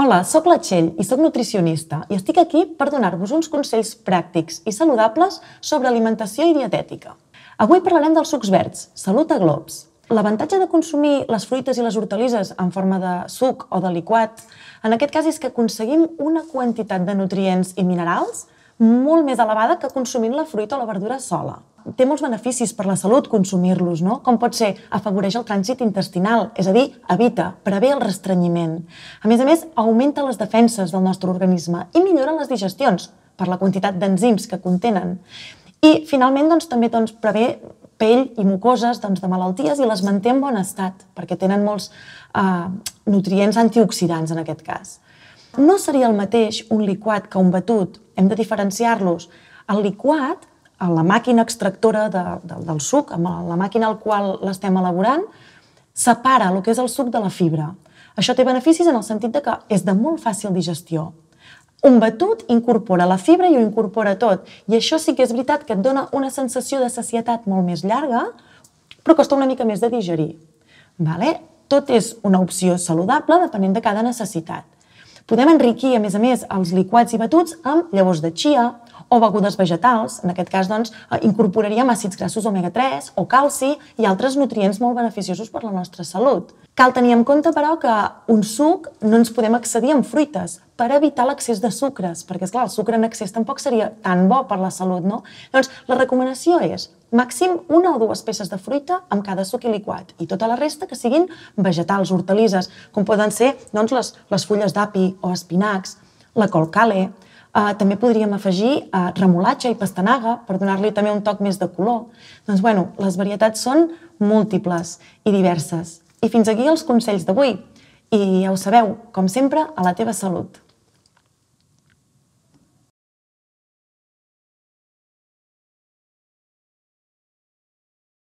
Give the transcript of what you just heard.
Hola, sóc la Txell i sóc nutricionista i estic aquí per donar-vos uns consells pràctics i saludables sobre alimentació i dietètica. Avui parlarem dels sucs verds, salut a globs. L'avantatge de consumir les fruites i les hortalisses en forma de suc o de liquat, en aquest cas és que aconseguim una quantitat de nutrients i minerals molt més elevada que consumint la fruita o la verdura sola. Té molts beneficis per la salut consumir-los, no? Com pot ser, afavoreix el trànsit intestinal, és a dir, evita, prevé el restrenyiment. A més, augmenta les defenses del nostre organisme i millora les digestions per la quantitat d'enzims que contenen. I, finalment, també prevé pell i mucoses de malalties i les manté en bon estat, perquè tenen molts nutrients antioxidants, en aquest cas. No seria el mateix un liquat que un batut. Hem de diferenciar-los. El liquat, la màquina extractora del suc, amb la màquina al qual l'estem elaborant, separa el que és el suc de la fibra. Això té beneficis en el sentit que és de molt fàcil digestió. Un batut incorpora la fibra i ho incorpora tot. I això sí que és veritat que et dona una sensació de sacietat molt més llarga, però costa una mica més de digerir. Tot és una opció saludable depenent de cada necessitat. Podem enriquir, a més, els liquats i batuts amb llavors de chia o begudes vegetals. En aquest cas, incorporaríem àcids grassos omega-3 o calci i altres nutrients molt beneficiosos per la nostra salut. Cal tenir en compte, però, que un suc no ens podem excedir amb fruites per evitar l'excés de sucres, perquè, esclar, el sucre en excés tampoc seria tan bo per la salut, no? Llavors, la recomanació és màxim 1 o 2 peces de fruita amb cada suc i liquat i tota la resta que siguin vegetals, hortalisses, com poden ser les fulles d'api o espinacs, la col cale. També podríem afegir remolatxa i pastanaga per donar-li també un toc més de color. Les varietats són múltiples i diverses. I fins aquí els consells d'avui. I ja ho sabeu, com sempre, a la teva salut.